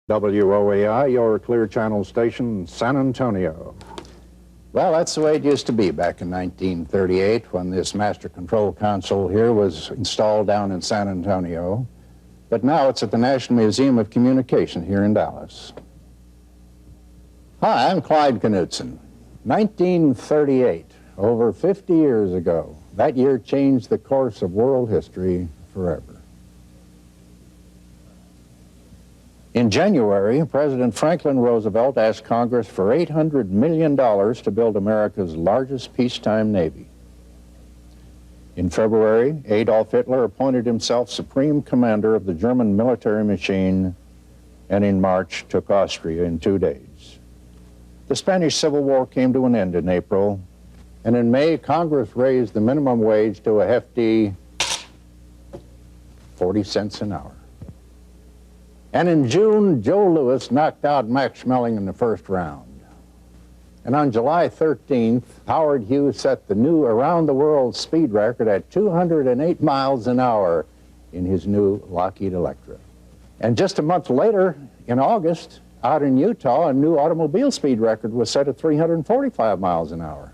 WOAI, your Clear Channel station, San Antonio. Well, that's the way it used to be back in 1938 when this master control console here was installed down in San Antonio. But now it's at the National Museum of Communication here in Dallas. Hi, I'm Clyde Knudson. 1938, over 50 years ago. That year changed the course of world history forever. In January, President Franklin Roosevelt asked Congress for $800 million to build America's largest peacetime navy. In February, Adolf Hitler appointed himself supreme commander of the German military machine, and in March took Austria in 2 days. The Spanish Civil War came to an end in April, and in May, Congress raised the minimum wage to a hefty 40 cents an hour. And in June, Joe Louis knocked out Max Schmeling in the first round. And on July 13th, Howard Hughes set the new around-the-world speed record at 208 miles an hour in his new Lockheed Electra. And just a month later, in August, out in Utah, a new automobile speed record was set at 345 miles an hour.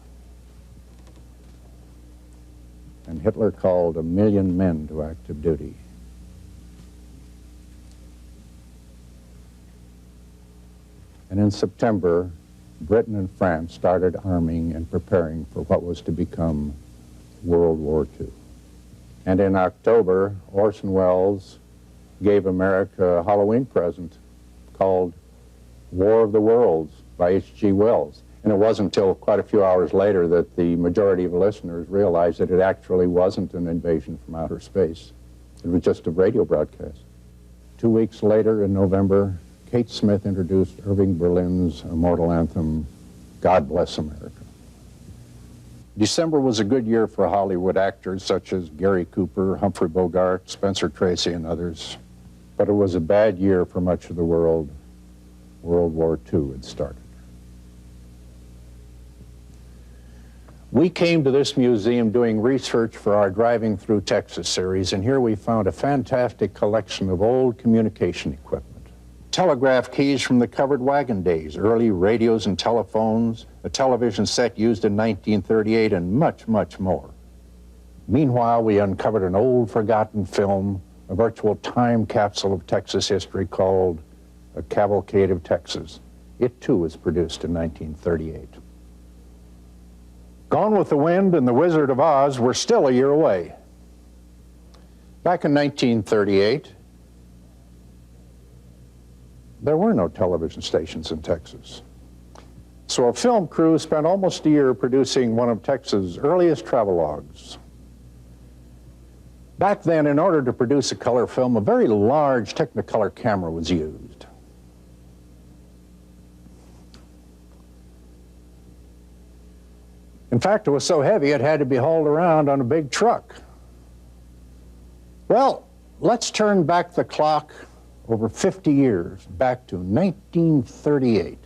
And Hitler called 1 million men to active duty. And in September, Britain and France started arming and preparing for what was to become World War II. And in October, Orson Welles gave America a Halloween present called War of the Worlds by H.G. Wells. And it wasn't until quite a few hours later that the majority of listeners realized that it actually wasn't an invasion from outer space. It was just a radio broadcast. 2 weeks later, in November, Kate Smith introduced Irving Berlin's immortal anthem, God Bless America. December was a good year for Hollywood actors such as Gary Cooper, Humphrey Bogart, Spencer Tracy, and others. But it was a bad year for much of the world. World War II had started. We came to this museum doing research for our Driving Through Texas series, and here we found a fantastic collection of old communication equipment. Telegraph keys from the covered wagon days, early radios and telephones, a television set used in 1938, and much, much more. Meanwhile, we uncovered an old forgotten film, a virtual time capsule of Texas history called A Cavalcade of Texas. It too was produced in 1938. Gone with the Wind and The Wizard of Oz were still a year away. Back in 1938, there were no television stations in Texas. So a film crew spent almost a year producing one of Texas' earliest travelogues. Back then, in order to produce a color film, a very large Technicolor camera was used. In fact, it was so heavy it had to be hauled around on a big truck. Well, let's turn back the clock over 50 years, back to 1938.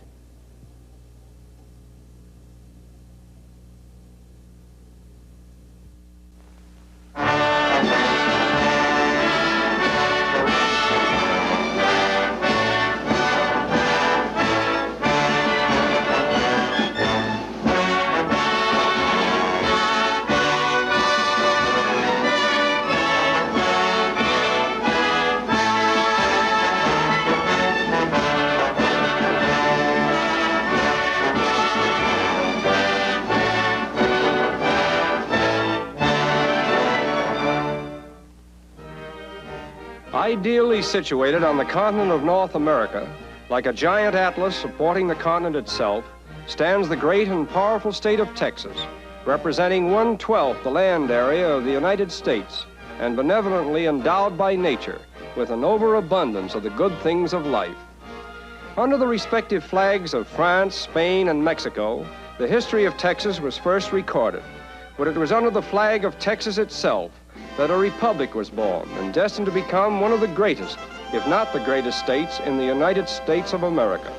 Ideally situated on the continent of North America, like a giant atlas supporting the continent itself, stands the great and powerful state of Texas, representing 1/12 the land area of the United States, and benevolently endowed by nature with an overabundance of the good things of life. Under the respective flags of France, Spain, and Mexico, the history of Texas was first recorded, but it was under the flag of Texas itself that a republic was born and destined to become one of the greatest, if not the greatest states in the United States of America.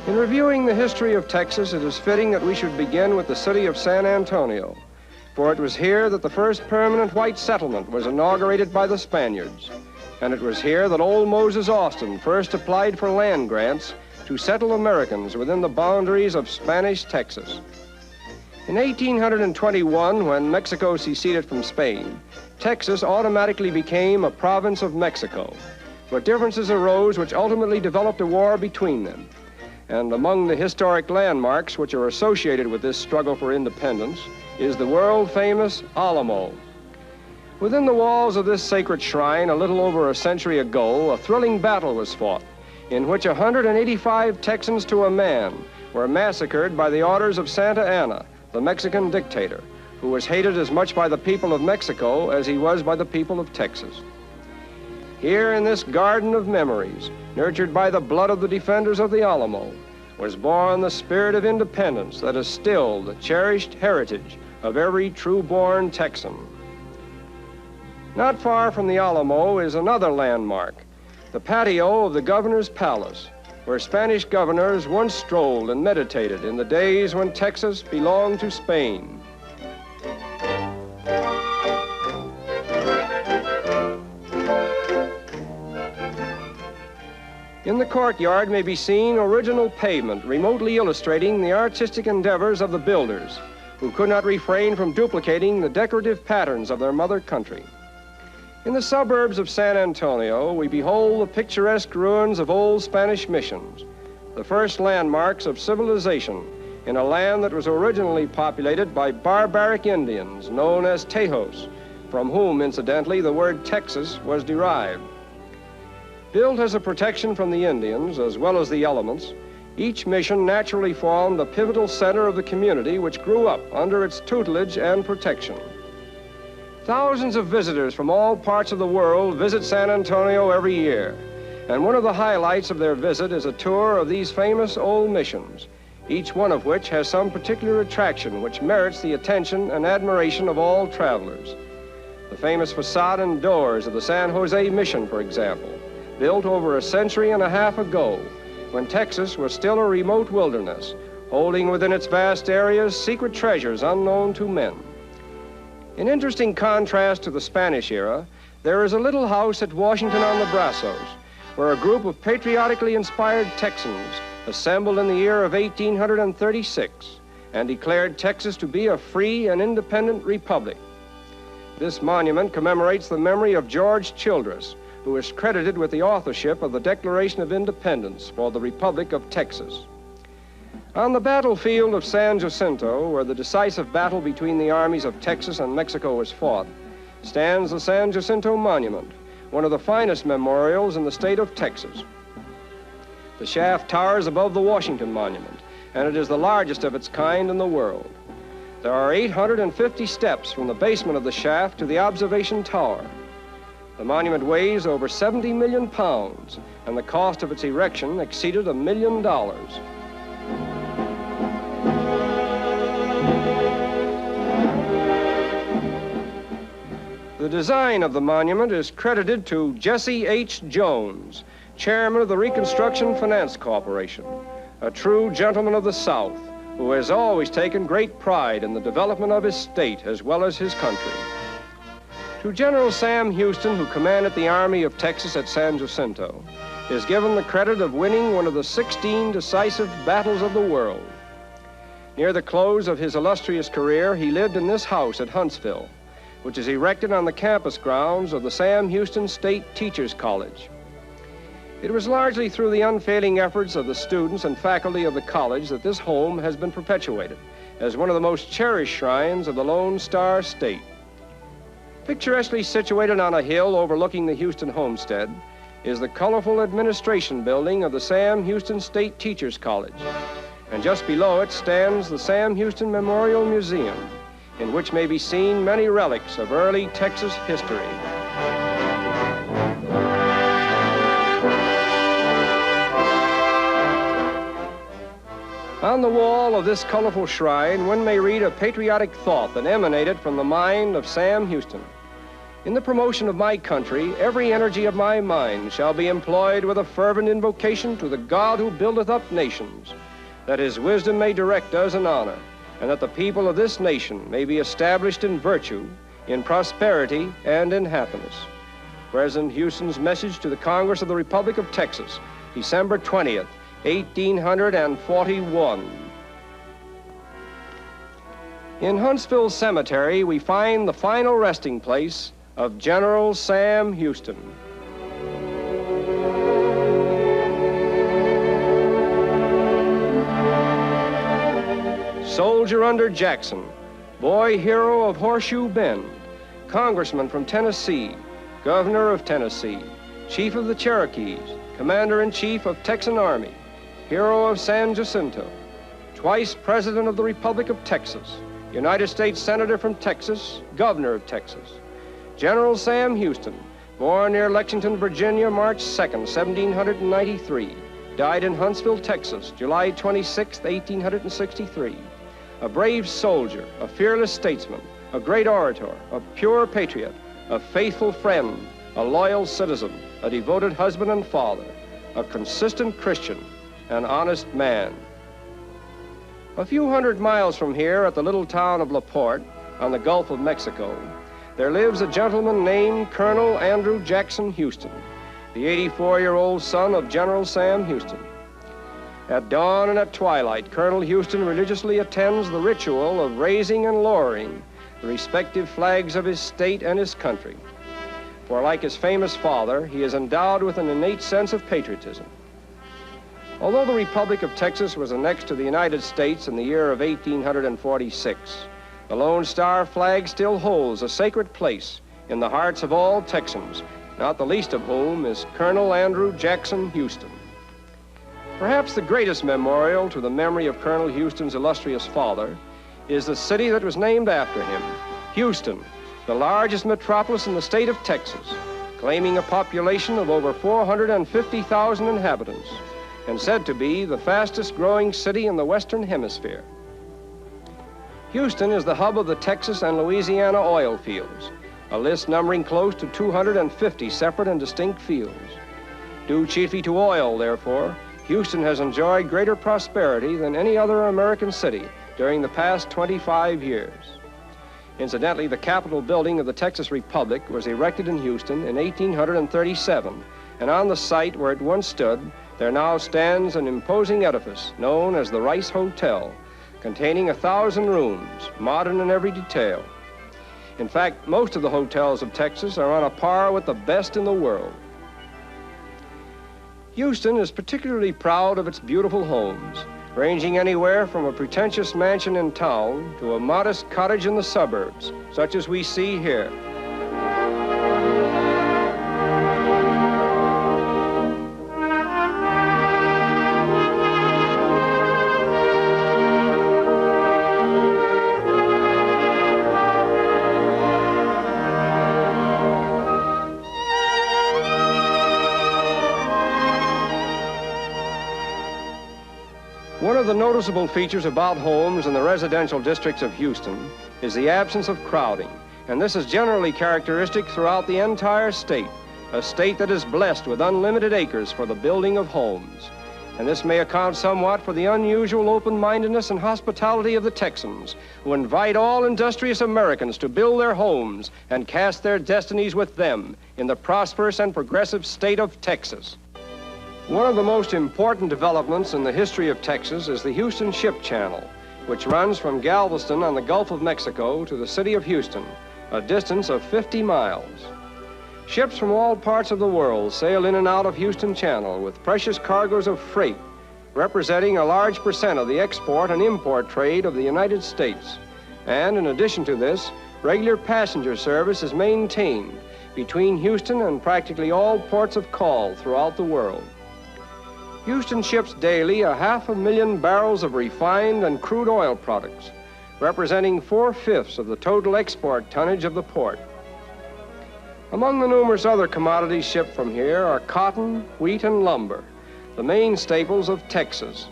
In reviewing the history of Texas, it is fitting that we should begin with the city of San Antonio, for it was here that the first permanent white settlement was inaugurated by the Spaniards. and it was here that old Moses Austin first applied for land grants to settle Americans within the boundaries of Spanish Texas. In 1821, when Mexico seceded from Spain, Texas automatically became a province of Mexico, but differences arose which ultimately developed a war between them. And among the historic landmarks which are associated with this struggle for independence is the world-famous Alamo. Within the walls of this sacred shrine, a little over a century ago, a thrilling battle was fought, in which 185 Texans to a man were massacred by the orders of Santa Anna, the Mexican dictator, who was hated as much by the people of Mexico as he was by the people of Texas. Here in this garden of memories, nurtured by the blood of the defenders of the Alamo, was born the spirit of independence that is still the cherished heritage of every true-born Texan. Not far from the Alamo is another landmark, the patio of the governor's palace, where Spanish governors once strolled and meditated in the days when Texas belonged to Spain. In the courtyard may be seen original pavement remotely illustrating the artistic endeavors of the builders, who could not refrain from duplicating the decorative patterns of their mother country. In the suburbs of San Antonio, we behold the picturesque ruins of old Spanish missions, the first landmarks of civilization in a land that was originally populated by barbaric Indians known as Tejos, from whom, incidentally, the word Texas was derived. Built as a protection from the Indians, as well as the elements, each mission naturally formed the pivotal center of the community which grew up under its tutelage and protection. Thousands of visitors from all parts of the world visit San Antonio every year, and one of the highlights of their visit is a tour of these famous old missions, each one of which has some particular attraction which merits the attention and admiration of all travelers. The famous facade and doors of the San Jose Mission, for example, built over a century and a half ago, when Texas was still a remote wilderness, holding within its vast areas secret treasures unknown to men. In interesting contrast to the Spanish era, there is a little house at Washington on the Brazos, where a group of patriotically inspired Texans assembled in the year of 1836 and declared Texas to be a free and independent republic. This monument commemorates the memory of George Childress, who is credited with the authorship of the Declaration of Independence for the Republic of Texas. On the battlefield of San Jacinto, where the decisive battle between the armies of Texas and Mexico was fought, stands the San Jacinto Monument, one of the finest memorials in the state of Texas. The shaft towers above the Washington Monument, and it is the largest of its kind in the world. There are 850 steps from the basement of the shaft to the observation tower. The monument weighs over 70 million pounds, and the cost of its erection exceeded $1 million. The design of the monument is credited to Jesse H. Jones, chairman of the Reconstruction Finance Corporation, a true gentleman of the South, who has always taken great pride in the development of his state as well as his country. To General Sam Houston, who commanded the Army of Texas at San Jacinto, is given the credit of winning one of the 16 decisive battles of the world. Near the close of his illustrious career, he lived in this house at Huntsville, which is erected on the campus grounds of the Sam Houston State Teachers College. It was largely through the unfailing efforts of the students and faculty of the college that this home has been perpetuated as one of the most cherished shrines of the Lone Star State. Picturesquely situated on a hill overlooking the Houston homestead is the colorful administration building of the Sam Houston State Teachers College. And just below it stands the Sam Houston Memorial Museum, in which may be seen many relics of early Texas history. On the wall of this colorful shrine, one may read a patriotic thought that emanated from the mind of Sam Houston. In the promotion of my country, every energy of my mind shall be employed with a fervent invocation to the God who buildeth up nations, that his wisdom may direct us in honor, and that the people of this nation may be established in virtue, in prosperity, and in happiness. President Houston's message to the Congress of the Republic of Texas, December 20th, 1841. In Huntsville Cemetery, we find the final resting place of General Sam Houston. Soldier under Jackson, boy hero of Horseshoe Bend, congressman from Tennessee, governor of Tennessee, chief of the Cherokees, commander-in-chief of Texan Army, hero of San Jacinto, twice president of the Republic of Texas, United States Senator from Texas, governor of Texas. General Sam Houston, born near Lexington, Virginia, March 2nd, 1793, died in Huntsville, Texas, July 26, 1863. A brave soldier, a fearless statesman, a great orator, a pure patriot, a faithful friend, a loyal citizen, a devoted husband and father, a consistent Christian, an honest man. A few hundred miles from here at the little town of LaPorte on the Gulf of Mexico, there lives a gentleman named Colonel Andrew Jackson Houston, the 84-year-old son of General Sam Houston. At dawn and at twilight, Colonel Houston religiously attends the ritual of raising and lowering the respective flags of his state and his country. For like his famous father, he is endowed with an innate sense of patriotism. Although the Republic of Texas was annexed to the United States in the year of 1846, the Lone Star flag still holds a sacred place in the hearts of all Texans, not the least of whom is Colonel Andrew Jackson Houston. Perhaps the greatest memorial to the memory of Colonel Houston's illustrious father is the city that was named after him, Houston, the largest metropolis in the state of Texas, claiming a population of over 450,000 inhabitants, and said to be the fastest growing city in the Western Hemisphere. Houston is the hub of the Texas and Louisiana oil fields, a list numbering close to 250 separate and distinct fields. Due chiefly to oil, therefore, Houston has enjoyed greater prosperity than any other American city during the past 25 years. Incidentally, the Capitol building of the Texas Republic was erected in Houston in 1837, and on the site where it once stood, there now stands an imposing edifice known as the Rice Hotel, containing 1,000 rooms, modern in every detail. In fact, most of the hotels of Texas are on a par with the best in the world. Houston is particularly proud of its beautiful homes, ranging anywhere from a pretentious mansion in town to a modest cottage in the suburbs, such as we see here. One of the noticeable features about homes in the residential districts of Houston is the absence of crowding, and this is generally characteristic throughout the entire state, a state that is blessed with unlimited acres for the building of homes. And this may account somewhat for the unusual open-mindedness and hospitality of the Texans, who invite all industrious Americans to build their homes and cast their destinies with them in the prosperous and progressive state of Texas. One of the most important developments in the history of Texas is the Houston Ship Channel, which runs from Galveston on the Gulf of Mexico to the city of Houston, a distance of 50 miles. Ships from all parts of the world sail in and out of Houston Channel with precious cargoes of freight, representing a large percent of the export and import trade of the United States. And in addition to this, regular passenger service is maintained between Houston and practically all ports of call throughout the world. Houston ships daily 500,000 barrels of refined and crude oil products, representing 4/5 of the total export tonnage of the port. Among the numerous other commodities shipped from here are cotton, wheat, and lumber, the main staples of Texas.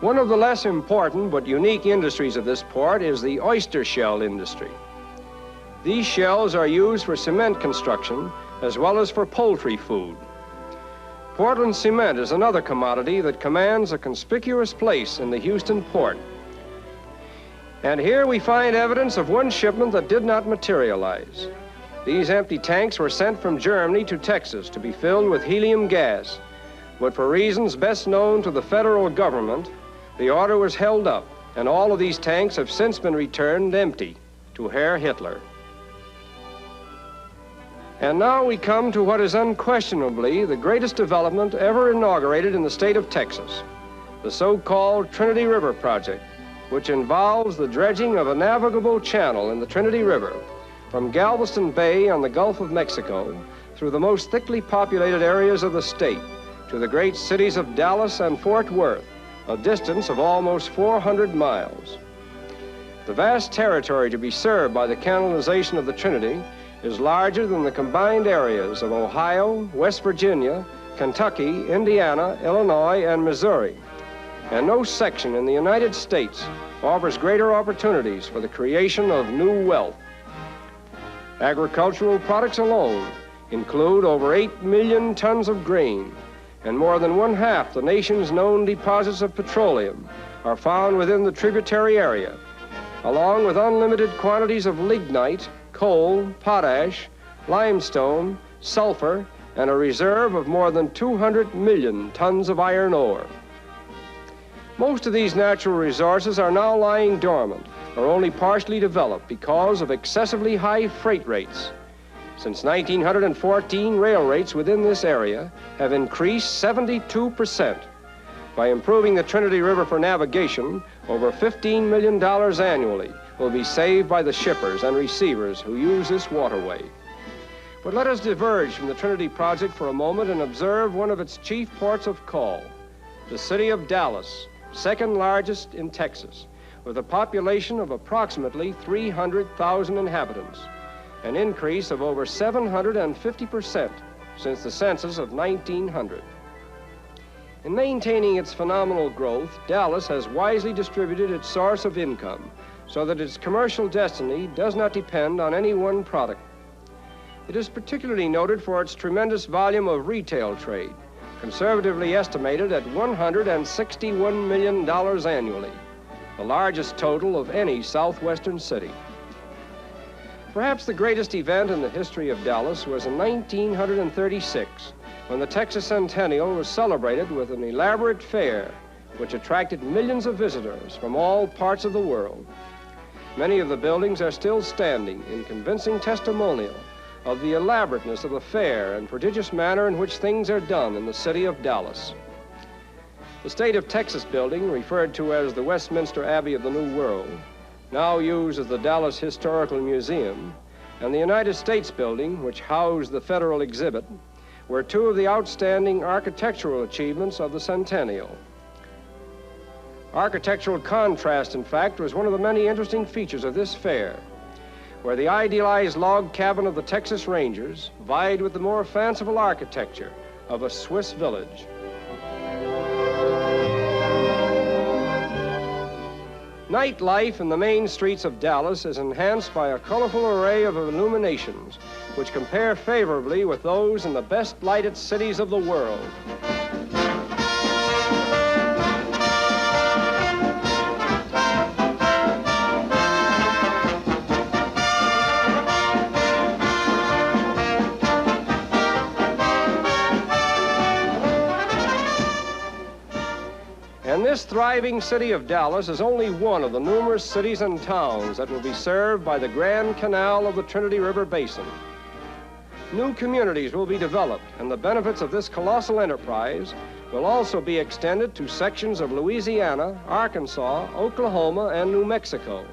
One of the less important but unique industries of this port is the oyster shell industry. These shells are used for cement construction as well as for poultry food. Portland cement is another commodity that commands a conspicuous place in the Houston port. And here we find evidence of one shipment that did not materialize. These empty tanks were sent from Germany to Texas to be filled with helium gas, but for reasons best known to the federal government, the order was held up, and all of these tanks have since been returned empty to Herr Hitler. And now we come to what is unquestionably the greatest development ever inaugurated in the state of Texas, the so-called Trinity River Project, which involves the dredging of a navigable channel in the Trinity River from Galveston Bay on the Gulf of Mexico through the most thickly populated areas of the state to the great cities of Dallas and Fort Worth, a distance of almost 400 miles. The vast territory to be served by the canalization of the Trinity is larger than the combined areas of Ohio, West Virginia, Kentucky, Indiana, Illinois, and Missouri. And no section in the United States offers greater opportunities for the creation of new wealth. Agricultural products alone include over 8 million tons of grain, and more than one-half the nation's known deposits of petroleum are found within the tributary area, along with unlimited quantities of lignite, coal, potash, limestone, sulfur, and a reserve of more than 200 million tons of iron ore. Most of these natural resources are now lying dormant or only partially developed because of excessively high freight rates. Since 1914, rail rates within this area have increased 72%. By improving the Trinity River for navigation, over $15 million annually will be saved by the shippers and receivers who use this waterway. But let us diverge from the Trinity Project for a moment and observe one of its chief ports of call, the city of Dallas, second largest in Texas, with a population of approximately 300,000 inhabitants, an increase of over 750% since the census of 1900. In maintaining its phenomenal growth, Dallas has wisely distributed its source of income so that its commercial destiny does not depend on any one product. It is particularly noted for its tremendous volume of retail trade, conservatively estimated at $161 million annually, the largest total of any southwestern city. Perhaps the greatest event in the history of Dallas was in 1936, when the Texas Centennial was celebrated with an elaborate fair which attracted millions of visitors from all parts of the world. Many of the buildings are still standing in convincing testimonial of the elaborateness of the fair and prodigious manner in which things are done in the city of Dallas. The State of Texas building, referred to as the Westminster Abbey of the New World, now used as the Dallas Historical Museum, and the United States building, which housed the federal exhibit, were two of the outstanding architectural achievements of the Centennial. Architectural contrast, in fact, was one of the many interesting features of this fair, where the idealized log cabin of the Texas Rangers vied with the more fanciful architecture of a Swiss village. Nightlife in the main streets of Dallas is enhanced by a colorful array of illuminations which compare favorably with those in the best lighted cities of the world. And this thriving city of Dallas is only one of the numerous cities and towns that will be served by the Grand Canal of the Trinity River Basin. New communities will be developed, and the benefits of this colossal enterprise will also be extended to sections of Louisiana, Arkansas, Oklahoma, and New Mexico.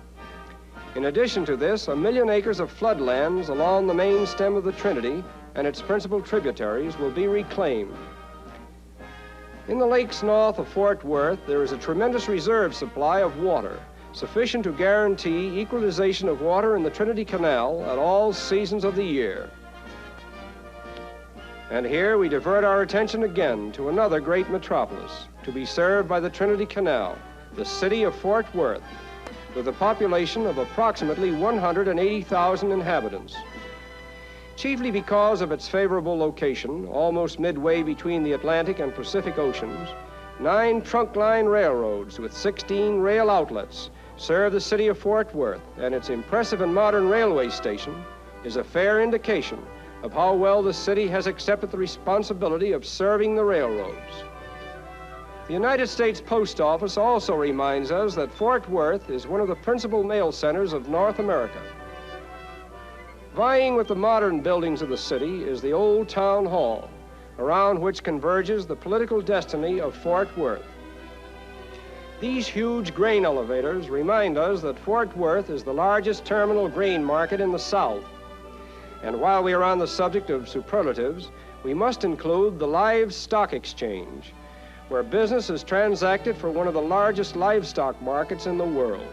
In addition to this, 1 million acres of floodlands along the main stem of the Trinity and its principal tributaries will be reclaimed. In the lakes north of Fort Worth, there is a tremendous reserve supply of water, sufficient to guarantee equalization of water in the Trinity Canal at all seasons of the year. And here we divert our attention again to another great metropolis to be served by the Trinity Canal, the city of Fort Worth, with a population of approximately 180,000 inhabitants. Chiefly because of its favorable location, almost midway between the Atlantic and Pacific Oceans, 9 trunk line railroads with 16 rail outlets serve the city of Fort Worth, and its impressive and modern railway station is a fair indication of how well the city has accepted the responsibility of serving the railroads. The United States Post Office also reminds us that Fort Worth is one of the principal mail centers of North America. Vying with the modern buildings of the city is the old town hall, around which converges the political destiny of Fort Worth. These huge grain elevators remind us that Fort Worth is the largest terminal grain market in the South. And while we are on the subject of superlatives, we must include the live stock exchange, where business is transacted for one of the largest livestock markets in the world.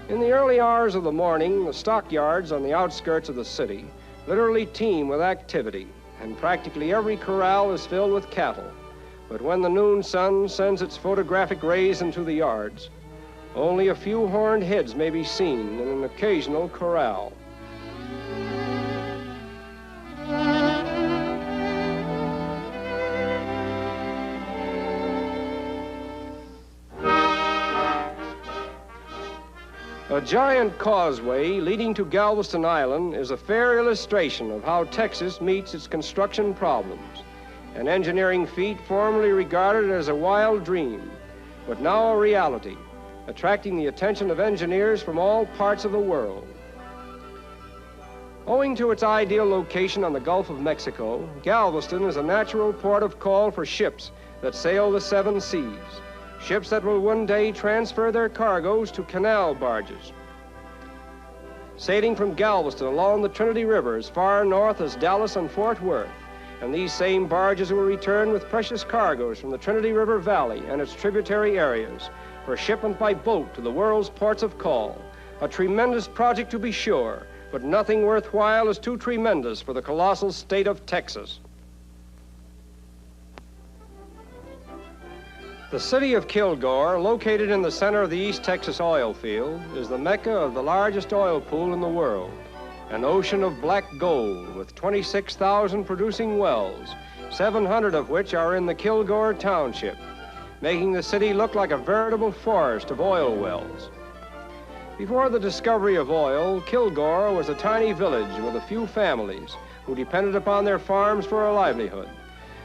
In the early hours of the morning, the stockyards on the outskirts of the city literally teem with activity, and practically every corral is filled with cattle. But when the noon sun sends its photographic rays into the yards, only a few horned heads may be seen in an occasional corral. A giant causeway leading to Galveston Island is a fair illustration of how Texas meets its construction problems, an engineering feat formerly regarded as a wild dream, but now a reality, attracting the attention of engineers from all parts of the world. Owing to its ideal location on the Gulf of Mexico, Galveston is a natural port of call for ships that sail the 7 seas. Ships that will one day transfer their cargoes to canal barges. Sailing from Galveston along the Trinity River as far north as Dallas and Fort Worth, and these same barges will return with precious cargoes from the Trinity River Valley and its tributary areas for shipment by boat to the world's ports of call. A tremendous project to be sure, but nothing worthwhile is too tremendous for the colossal state of Texas. The city of Kilgore, located in the center of the East Texas oil field, is the mecca of the largest oil pool in the world, an ocean of black gold with 26,000 producing wells, 700 of which are in the Kilgore Township, making the city look like a veritable forest of oil wells. Before the discovery of oil, Kilgore was a tiny village with a few families who depended upon their farms for a livelihood.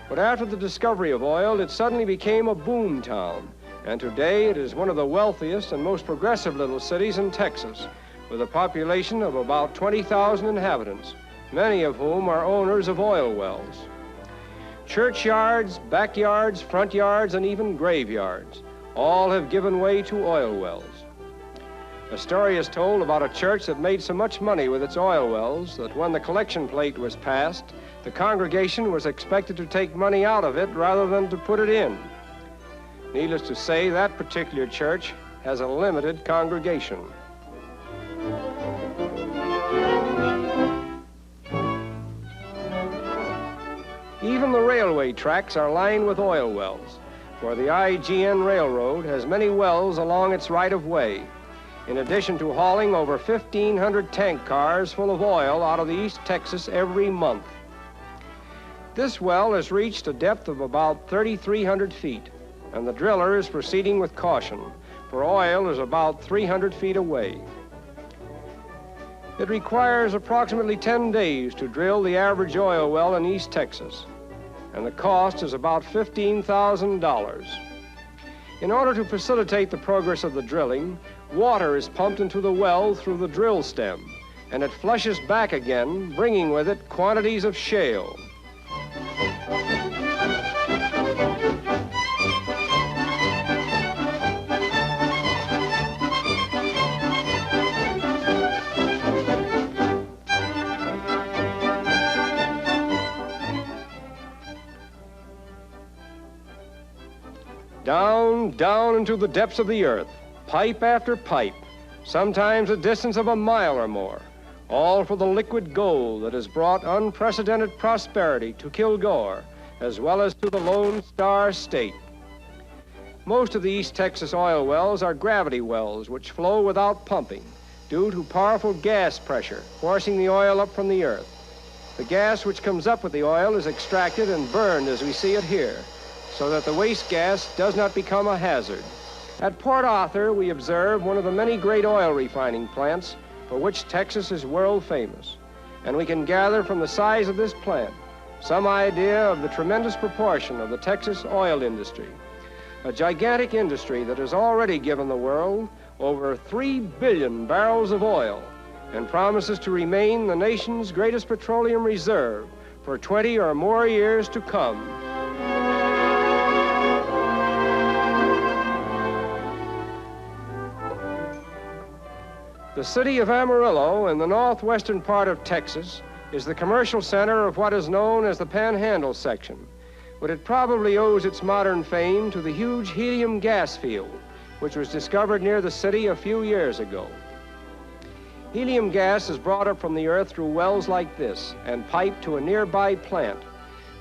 But after the discovery of oil, it suddenly became a boom town, and today it is one of the wealthiest and most progressive little cities in Texas, with a population of about 20,000 inhabitants, many of whom are owners of oil wells. Churchyards, backyards, front yards, and even graveyards, all have given way to oil wells. A story is told about a church that made so much money with its oil wells that when the collection plate was passed, the congregation was expected to take money out of it rather than to put it in. Needless to say, that particular church has a limited congregation. Even the railway tracks are lined with oil wells, for the IGN Railroad has many wells along its right-of-way, in addition to hauling over 1,500 tank cars full of oil out of the East Texas every month. This well has reached a depth of about 3,300 feet, and the driller is proceeding with caution, for oil is about 300 feet away. It requires approximately 10 days to drill the average oil well in East Texas, and the cost is about $15,000. In order to facilitate the progress of the drilling, water is pumped into the well through the drill stem, and it flushes back again, bringing with it quantities of shale. Down, down into the depths of the earth, pipe after pipe, sometimes a distance of a mile or more, all for the liquid gold that has brought unprecedented prosperity to Kilgore, as well as to the Lone Star State. Most of the East Texas oil wells are gravity wells which flow without pumping, due to powerful gas pressure forcing the oil up from the earth. The gas which comes up with the oil is extracted and burned as we see it here, so that the waste gas does not become a hazard. At Port Arthur, we observe one of the many great oil refining plants for which Texas is world famous. And we can gather from the size of this plant some idea of the tremendous proportion of the Texas oil industry, a gigantic industry that has already given the world over 3 billion barrels of oil and promises to remain the nation's greatest petroleum reserve for 20 or more years to come. The city of Amarillo in the northwestern part of Texas is the commercial center of what is known as the Panhandle section, but it probably owes its modern fame to the huge helium gas field, which was discovered near the city a few years ago. Helium gas is brought up from the earth through wells like this and piped to a nearby plant,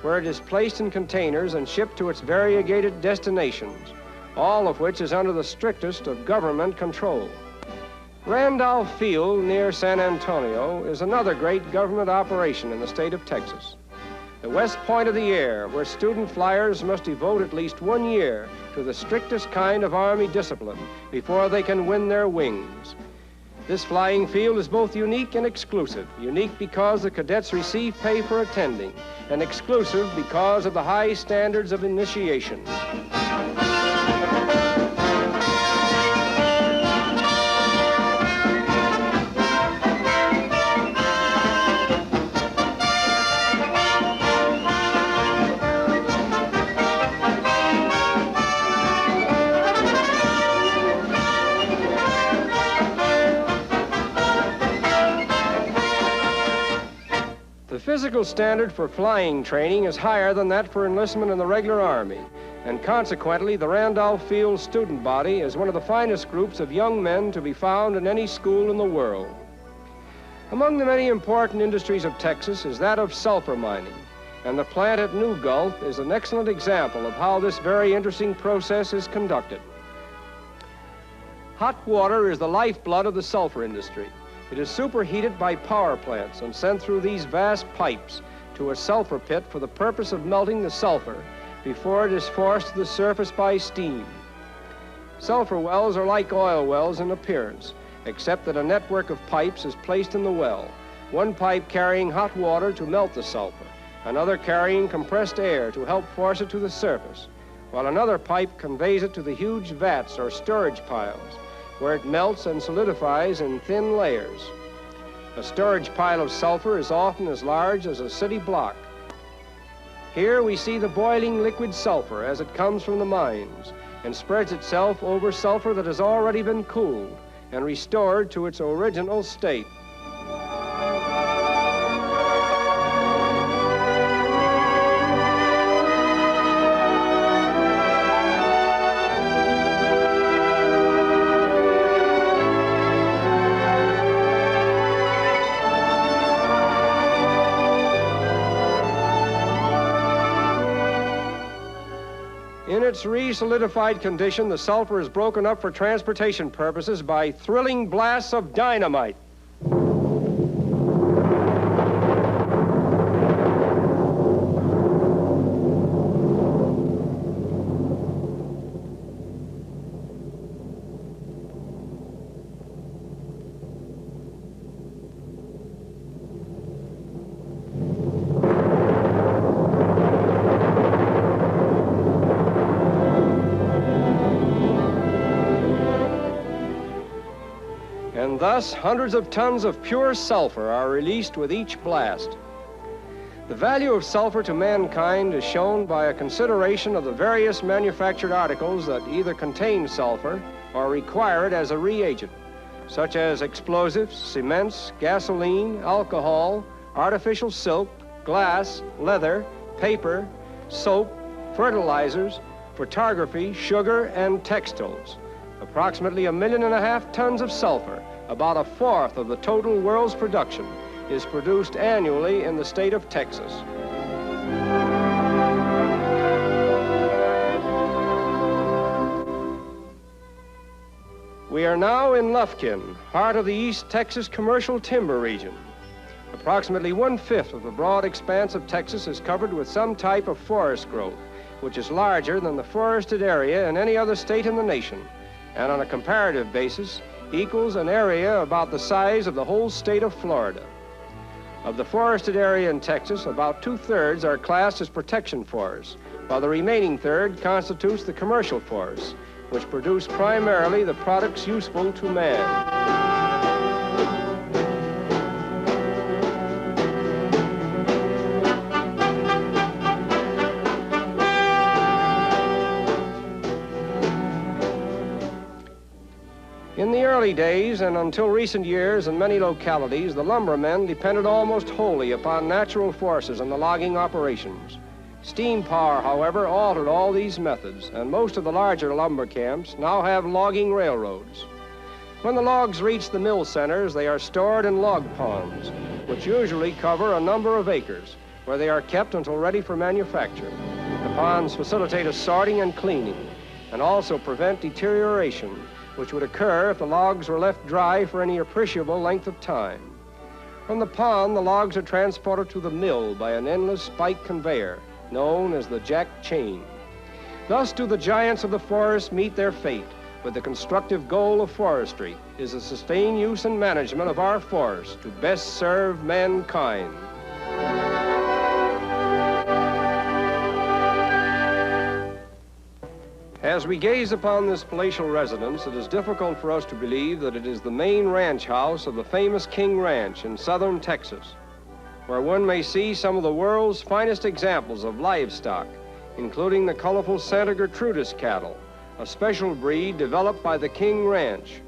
where it is placed in containers and shipped to its variegated destinations, all of which is under the strictest of government control. Randolph Field near San Antonio is another great government operation in the state of Texas. The west point of the air, where student flyers must devote at least 1 year to the strictest kind of Army discipline before they can win their wings. This flying field is both unique and exclusive. Unique because the cadets receive pay for attending, and exclusive because of the high standards of initiation. The physical standard for flying training is higher than that for enlistment in the regular Army, and consequently the Randolph Field student body is one of the finest groups of young men to be found in any school in the world. Among the many important industries of Texas is that of sulfur mining, and the plant at New Gulf is an excellent example of how this very interesting process is conducted. Hot water is the lifeblood of the sulfur industry. It is superheated by power plants and sent through these vast pipes to a sulfur pit for the purpose of melting the sulfur before it is forced to the surface by steam. Sulfur wells are like oil wells in appearance, except that a network of pipes is placed in the well, one pipe carrying hot water to melt the sulfur, another carrying compressed air to help force it to the surface, while another pipe conveys it to the huge vats or storage piles, where it melts and solidifies in thin layers. A storage pile of sulfur is often as large as a city block. Here we see the boiling liquid sulfur as it comes from the mines and spreads itself over sulfur that has already been cooled and restored to its original state. In its re-solidified condition, the sulfur is broken up for transportation purposes by thrilling blasts of dynamite. And thus, hundreds of tons of pure sulfur are released with each blast. The value of sulfur to mankind is shown by a consideration of the various manufactured articles that either contain sulfur or require it as a reagent, such as explosives, cements, gasoline, alcohol, artificial silk, glass, leather, paper, soap, fertilizers, photography, sugar, and textiles. Approximately 1.5 million tons of sulfur, about 1/4 of the total world's production, is produced annually in the state of Texas. We are now in Lufkin, heart of the East Texas commercial timber region. Approximately 1/5 of the broad expanse of Texas is covered with some type of forest growth, which is larger than the forested area in any other state in the nation, and on a comparative basis equals an area about the size of the whole state of Florida. Of the forested area in Texas, about 2/3 are classed as protection forests, while the remaining third constitutes the commercial forests, which produce primarily the products useful to man. In the early days and until recent years in many localities, the lumbermen depended almost wholly upon natural forces in the logging operations. Steam power, however, altered all these methods, and most of the larger lumber camps now have logging railroads. When the logs reach the mill centers, they are stored in log ponds, which usually cover a number of acres, where they are kept until ready for manufacture. The ponds facilitate a sorting and cleaning, and also prevent deterioration, which would occur if the logs were left dry for any appreciable length of time. From the pond, the logs are transported to the mill by an endless spike conveyor, known as the jack chain. Thus do the giants of the forest meet their fate, with the constructive goal of forestry is the sustained use and management of our forests to best serve mankind. As we gaze upon this palatial residence, it is difficult for us to believe that it is the main ranch house of the famous King Ranch in southern Texas, where one may see some of the world's finest examples of livestock, including the colorful Santa Gertrudis cattle, a special breed developed by the King Ranch.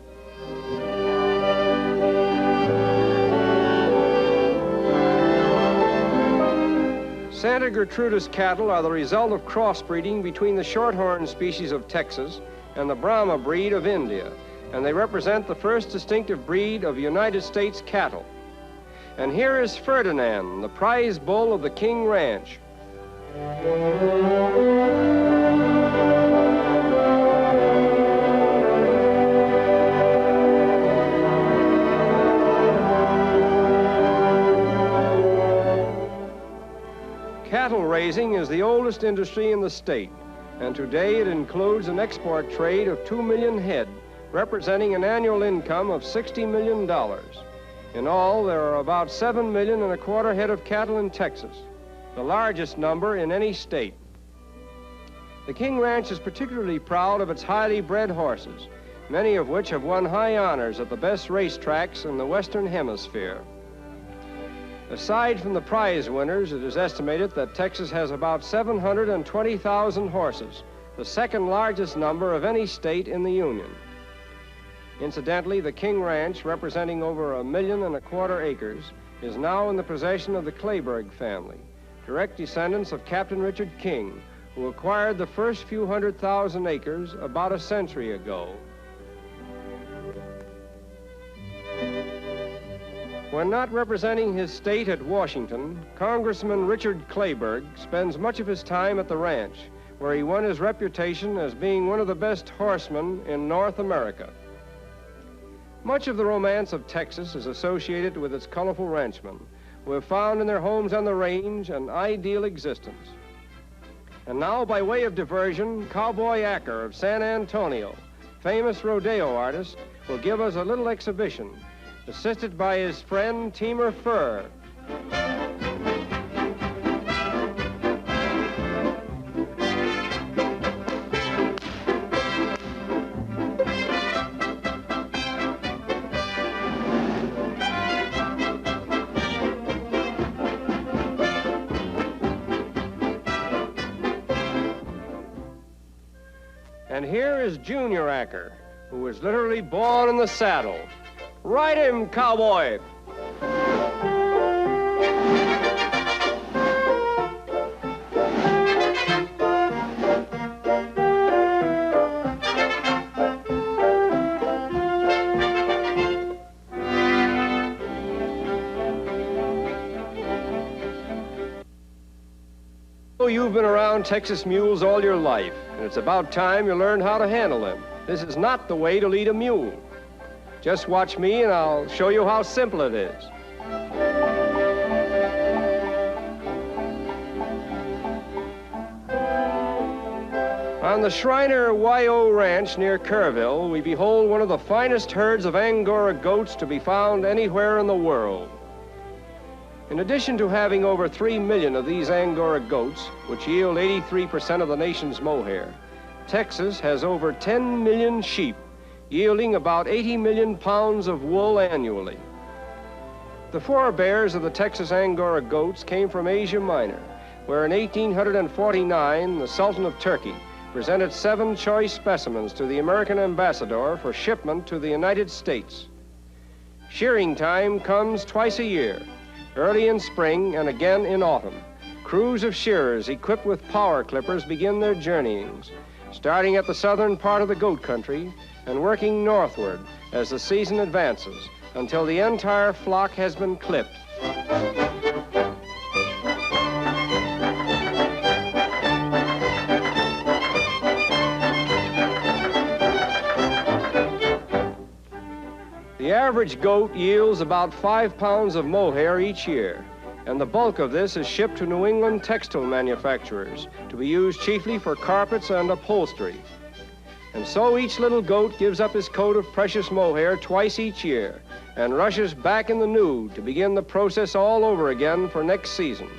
Santa Gertrudis cattle are the result of crossbreeding between the shorthorn species of Texas and the Brahma breed of India, and they represent the first distinctive breed of United States cattle. And here is Ferdinand, the prize bull of the King Ranch. Cattle raising is the oldest industry in the state, and today it includes an export trade of 2 million head, representing an annual income of $60 million. In all, there are about 7 million and a quarter head of cattle in Texas, the largest number in any state. The King Ranch is particularly proud of its highly bred horses, many of which have won high honors at the best racetracks in the Western Hemisphere. Aside from the prize winners, it is estimated that Texas has about 720,000 horses, the second largest number of any state in the Union. Incidentally, the King Ranch, representing over 1.25 million acres, is now in the possession of the Clayburgh family, direct descendants of Captain Richard King, who acquired the first few 100,000 acres about a century ago. When not representing his state at Washington, Congressman Richard Clayburgh spends much of his time at the ranch, where he won his reputation as being one of the best horsemen in North America. Much of the romance of Texas is associated with its colorful ranchmen, who have found in their homes on the range an ideal existence. And now, by way of diversion, Cowboy Acker of San Antonio, famous rodeo artist, will give us a little exhibition, assisted by his friend Teamer Furr. And here is Junior Acker, who was literally born in the saddle. Ride him, cowboy! You've been around Texas mules all your life, and it's about time you learned how to handle them. This is not the way to lead a mule. Just watch me and I'll show you how simple it is. On the Shriner Y.O. Ranch near Kerrville, we behold one of the finest herds of Angora goats to be found anywhere in the world. In addition to having over 3 million of these Angora goats, which yield 83% of the nation's mohair, Texas has over 10 million sheep, yielding about 80 million pounds of wool annually. The forebears of the Texas Angora goats came from Asia Minor, where in 1849, the Sultan of Turkey presented 7 choice specimens to the American ambassador for shipment to the United States. Shearing time comes twice a year, early in spring and again in autumn. Crews of shearers equipped with power clippers begin their journeyings, starting at the southern part of the goat country and working northward as the season advances until the entire flock has been clipped. The average goat yields about 5 pounds of mohair each year, and the bulk of this is shipped to New England textile manufacturers to be used chiefly for carpets and upholstery. And so each little goat gives up his coat of precious mohair twice each year and rushes back in the nude to begin the process all over again for next season.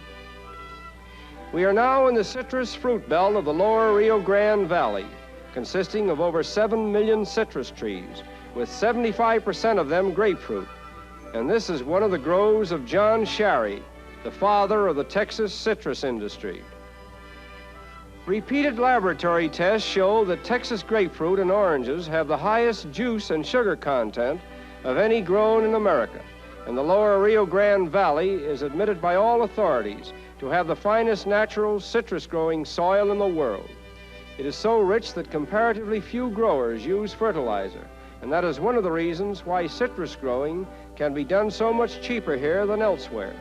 We are now in the citrus fruit belt of the lower Rio Grande Valley, consisting of over 7 million citrus trees, with 75% of them grapefruit. And this is one of the groves of John Shary, the father of the Texas citrus industry. Repeated laboratory tests show that Texas grapefruit and oranges have the highest juice and sugar content of any grown in America, and the lower Rio Grande Valley is admitted by all authorities to have the finest natural citrus-growing soil in the world. It is so rich that comparatively few growers use fertilizer, and that is one of the reasons why citrus growing can be done so much cheaper here than elsewhere.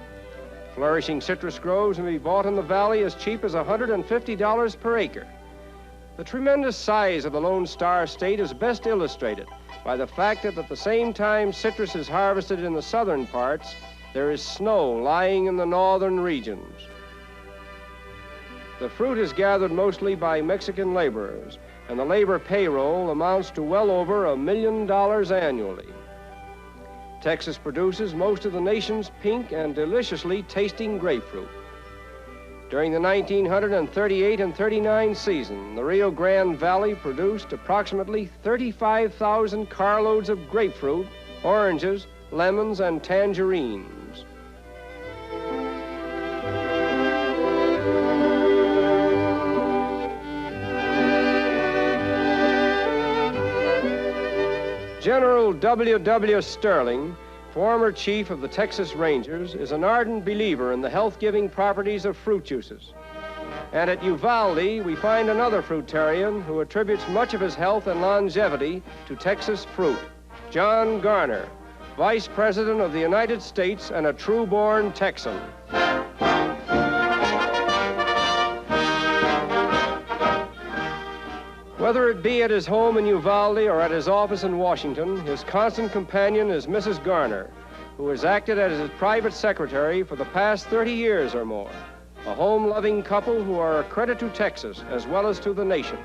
Flourishing citrus groves can be bought in the valley as cheap as $150 per acre. The tremendous size of the Lone Star State is best illustrated by the fact that at the same time citrus is harvested in the southern parts, there is snow lying in the northern regions. The fruit is gathered mostly by Mexican laborers, and the labor payroll amounts to well over $1 million annually. Texas produces most of the nation's pink and deliciously tasting grapefruit. During the 1938 and 39 season, the Rio Grande Valley produced approximately 35,000 carloads of grapefruit, oranges, lemons, and tangerines. General W.W. Sterling, former chief of the Texas Rangers, is an ardent believer in the health-giving properties of fruit juices. And at Uvalde, we find another fruitarian who attributes much of his health and longevity to Texas fruit, John Garner, Vice President of the United States and a true-born Texan. Whether it be at his home in Uvalde or at his office in Washington, his constant companion is Mrs. Garner, who has acted as his private secretary for the past 30 years or more, a home-loving couple who are a credit to Texas as well as to the nation.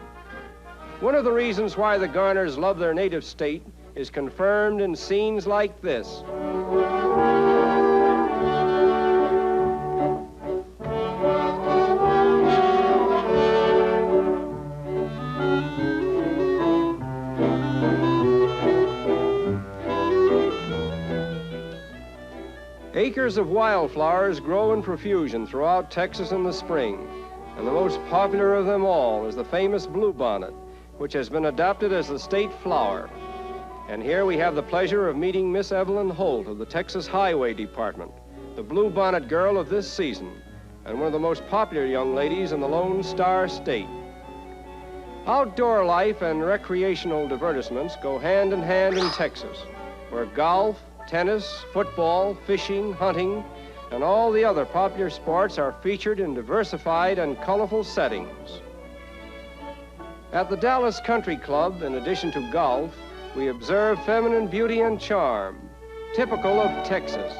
One of the reasons why the Garners love their native state is confirmed in scenes like this. Acres of wildflowers grow in profusion throughout Texas in the spring, and the most popular of them all is the famous bluebonnet, which has been adopted as the state flower. And here we have the pleasure of meeting Miss Evelyn Holt of the Texas Highway Department, the bluebonnet girl of this season, and one of the most popular young ladies in the Lone Star State. Outdoor life and recreational divertissements go hand in hand in Texas, where golf, tennis, football, fishing, hunting, and all the other popular sports are featured in diversified and colorful settings. At the Dallas Country Club, in addition to golf, we observe feminine beauty and charm, typical of Texas.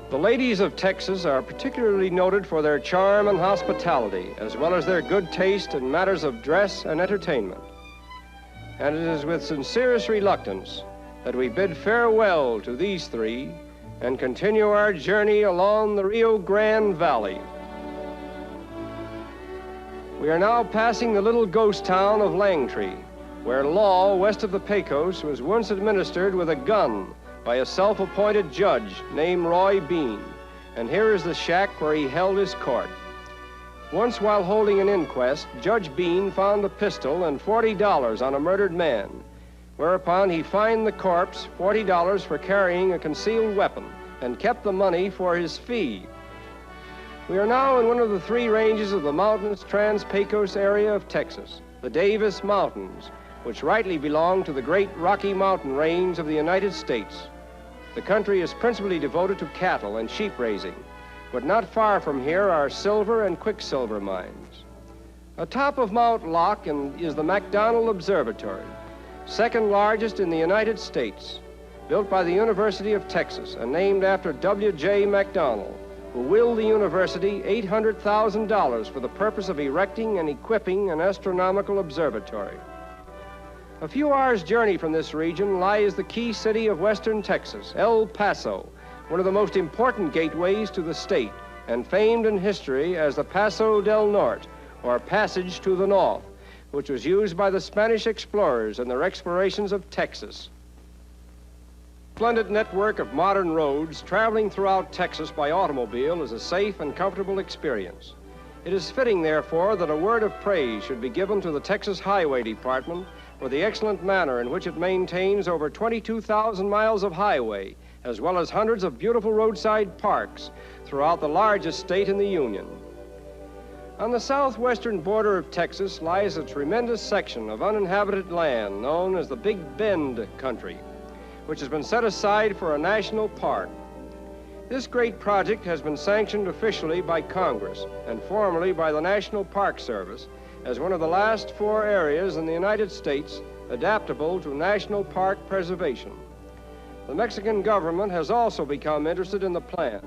The ladies of Texas are particularly noted for their charm and hospitality, as well as their good taste in matters of dress and entertainment. And it is with sincerest reluctance that we bid farewell to these three and continue our journey along the Rio Grande Valley. We are now passing the little ghost town of Langtree, where law west of the Pecos was once administered with a gun by a self-appointed judge named Roy Bean, and here is the shack where he held his court. Once while holding an inquest, Judge Bean found a pistol and $40 on a murdered man, whereupon he fined the corpse $40 for carrying a concealed weapon and kept the money for his fee. We are now in one of the three ranges of the mountainous Trans-Pecos area of Texas, the Davis Mountains, which rightly belong to the great Rocky Mountain range of the United States. The country is principally devoted to cattle and sheep raising, but not far from here are silver and quicksilver mines. Atop of Mount Locke is the McDonald Observatory, second largest in the United States, built by the University of Texas and named after W.J. McDonald, who willed the university $800,000 for the purpose of erecting and equipping an astronomical observatory. A few hours' journey from this region lies the key city of western Texas, El Paso, one of the most important gateways to the state, and famed in history as the Paso del Norte, or Passage to the North, which was used by the Spanish explorers in their explorations of Texas. Splendid network of modern roads traveling throughout Texas by automobile is a safe and comfortable experience. It is fitting, therefore, that a word of praise should be given to the Texas Highway Department for the excellent manner in which it maintains over 22,000 miles of highway, as well as hundreds of beautiful roadside parks throughout the largest state in the Union. On the southwestern border of Texas lies a tremendous section of uninhabited land known as the Big Bend country, which has been set aside for a national park. This great project has been sanctioned officially by Congress and formally by the National Park Service as one of the last 4 areas in the United States adaptable to national park preservation. The Mexican government has also become interested in the plan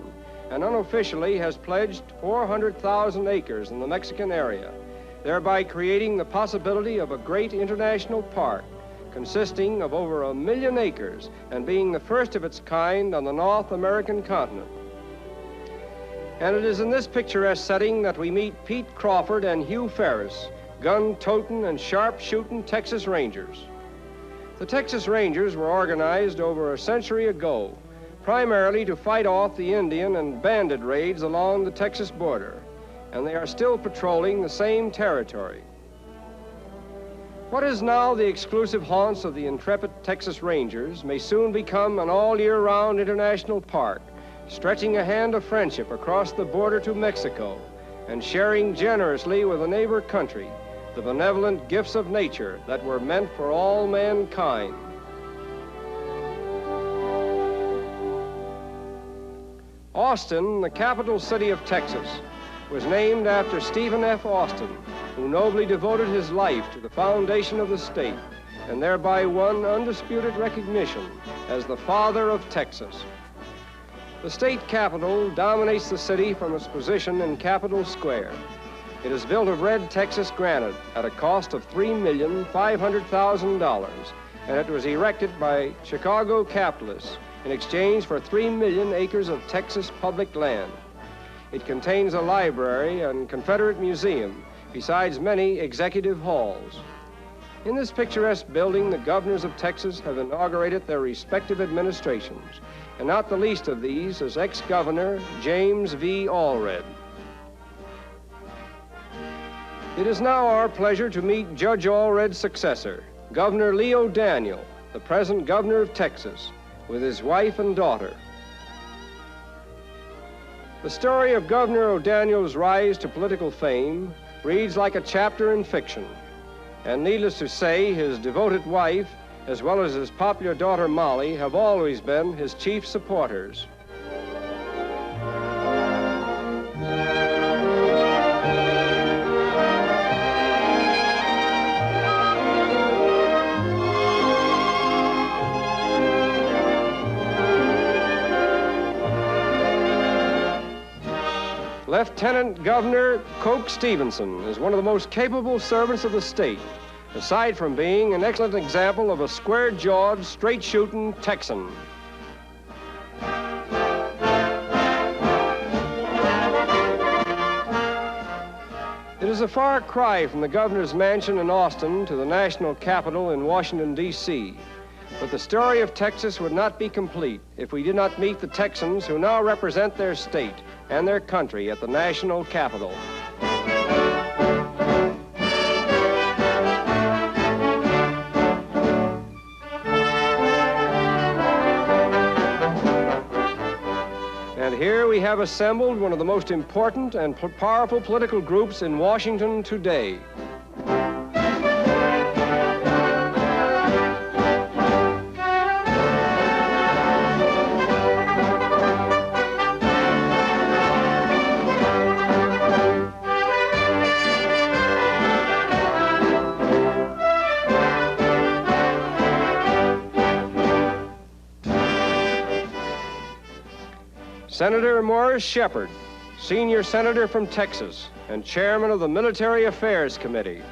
and unofficially has pledged 400,000 acres in the Mexican area, thereby creating the possibility of a great international park consisting of over 1 million acres and being the first of its kind on the North American continent. And it is in this picturesque setting that we meet Pete Crawford and Hugh Ferris, gun-toting and sharp-shooting Texas Rangers. The Texas Rangers were organized over a century ago, primarily to fight off the Indian and bandit raids along the Texas border, and they are still patrolling the same territory. What is now the exclusive haunts of the intrepid Texas Rangers may soon become an all-year-round international park, stretching a hand of friendship across the border to Mexico and sharing generously with a neighbor country the benevolent gifts of nature that were meant for all mankind. Austin, the capital city of Texas, was named after Stephen F. Austin, who nobly devoted his life to the foundation of the state and thereby won undisputed recognition as the father of Texas. The state capitol dominates the city from its position in Capitol Square. It is built of red Texas granite at a cost of $3,500,000, and it was erected by Chicago capitalists in exchange for 3 million acres of Texas public land. It contains a library and Confederate museum besides many executive halls. In this picturesque building, the governors of Texas have inaugurated their respective administrations, and not the least of these is ex-governor James V. Allred. It is now our pleasure to meet Judge Allred's successor, Governor Leo Daniel, the present governor of Texas, with his wife and daughter. The story of Governor O'Daniel's rise to political fame reads like a chapter in fiction. And needless to say, his devoted wife, as well as his popular daughter Molly, have always been his chief supporters. Lieutenant Governor Coke Stevenson is one of the most capable servants of the state, aside from being an excellent example of a square-jawed, straight-shooting Texan. It is a far cry from the governor's mansion in Austin to the national capital in Washington, D.C., but the story of Texas would not be complete if we did not meet the Texans who now represent their state and their country at the national capital. And here we have assembled one of the most important and powerful political groups in Washington today. Senator Morris Shepherd, senior senator from Texas and chairman of the Military Affairs Committee.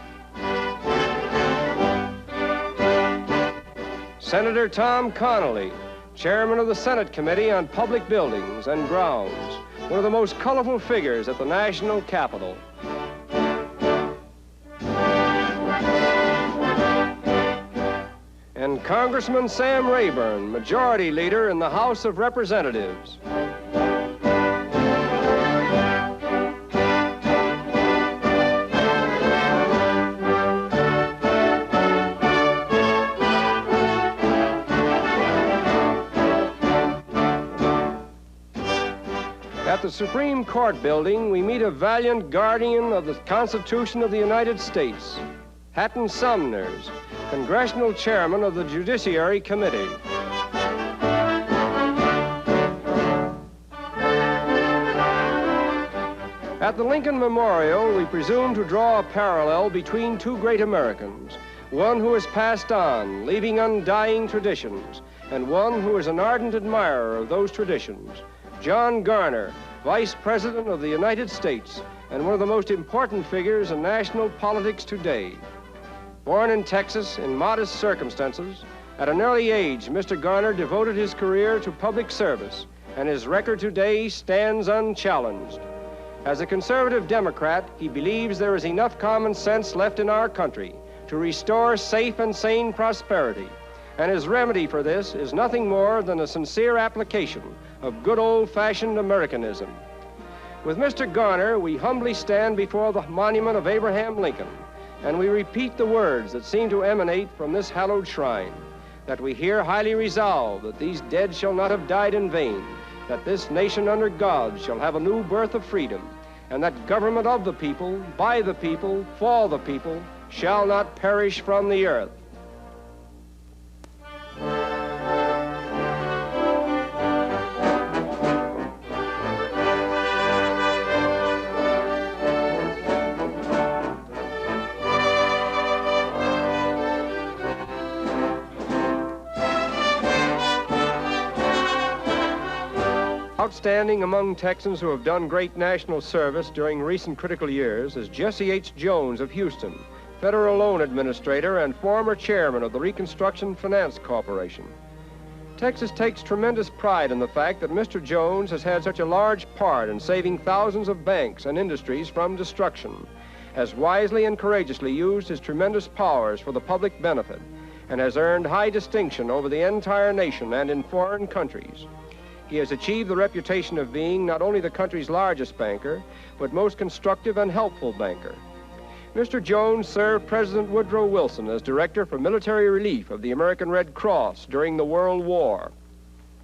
Senator Tom Connolly, chairman of the Senate Committee on Public Buildings and Grounds, one of the most colorful figures at the national capital. And Congressman Sam Rayburn, majority leader in the House of Representatives. At the Supreme Court building, we meet a valiant guardian of the Constitution of the United States, Hatton Sumners, Congressional Chairman of the Judiciary Committee. At the Lincoln Memorial, we presume to draw a parallel between two great Americans, one who has passed on, leaving undying traditions, and one who is an ardent admirer of those traditions, John Garner, Vice President of the United States and one of the most important figures in national politics today. Born in Texas in modest circumstances, at an early age, Mr. Garner devoted his career to public service, and his record today stands unchallenged. As a conservative Democrat, he believes there is enough common sense left in our country to restore safe and sane prosperity, and his remedy for this is nothing more than a sincere application of good old-fashioned Americanism. With Mr. Garner, we humbly stand before the monument of Abraham Lincoln, and we repeat the words that seem to emanate from this hallowed shrine, that we here highly resolve that these dead shall not have died in vain, that this nation under God shall have a new birth of freedom, and that government of the people, by the people, for the people, shall not perish from the earth. Outstanding among Texans who have done great national service during recent critical years is Jesse H. Jones of Houston, Federal Loan Administrator and former chairman of the Reconstruction Finance Corporation. Texas takes tremendous pride in the fact that Mr. Jones has had such a large part in saving thousands of banks and industries from destruction. has wisely and courageously used his tremendous powers for the public benefit and has earned high distinction over the entire nation and in foreign countries. He has achieved the reputation of being not only the country's largest banker, but most constructive and helpful banker. Mr. Jones served President Woodrow Wilson as Director for Military Relief of the American Red Cross during the World War.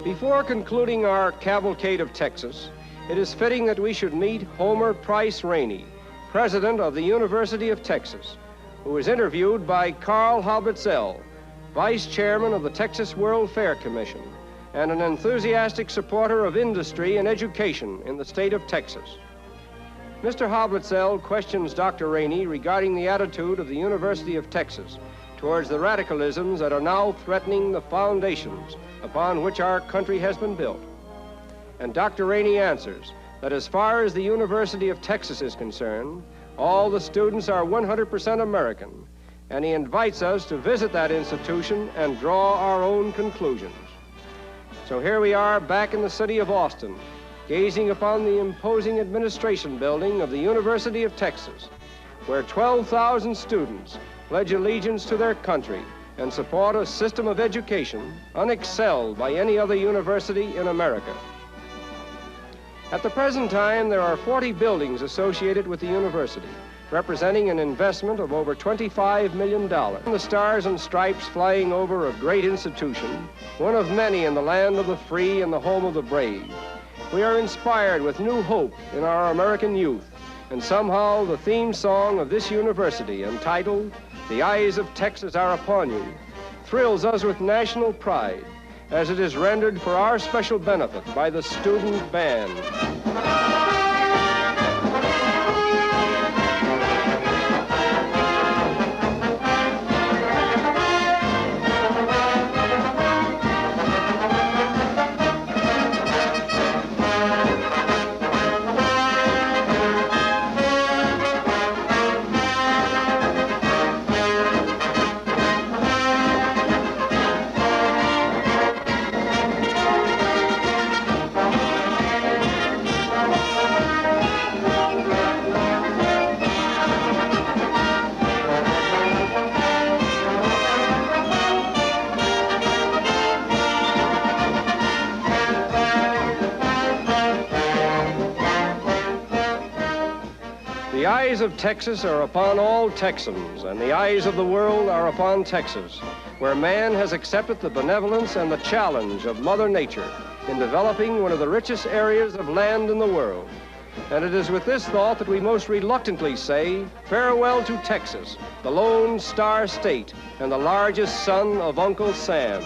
Before concluding our Cavalcade of Texas, it is fitting that we should meet Homer Price Rainey, President of the University of Texas, who was interviewed by Carl Hablitzel, Vice Chairman of the Texas World Fair Commission, and an enthusiastic supporter of industry and education in the state of Texas. Mr. Hablitzel questions Dr. Rainey regarding the attitude of the University of Texas towards the radicalisms that are now threatening the foundations upon which our country has been built. And Dr. Rainey answers that as far as the University of Texas is concerned, all the students are 100% American, and he invites us to visit that institution and draw our own conclusions. So here we are back in the city of Austin, gazing upon the imposing administration building of the University of Texas, where 12,000 students pledge allegiance to their country and support a system of education unexcelled by any other university in America. At the present time, there are 40 buildings associated with the university, representing an investment of over $25 million. The stars and stripes flying over a great institution, one of many in the land of the free and the home of the brave. We are inspired with new hope in our American youth, and somehow the theme song of this university, entitled "The Eyes of Texas Are Upon You," thrills us with national pride as it is rendered for our special benefit by the student band. The eyes of Texas are upon all Texans, and the eyes of the world are upon Texas, where man has accepted the benevolence and the challenge of Mother Nature in developing one of the richest areas of land in the world. And it is with this thought that we most reluctantly say farewell to Texas, the lone star state and the largest son of Uncle Sam.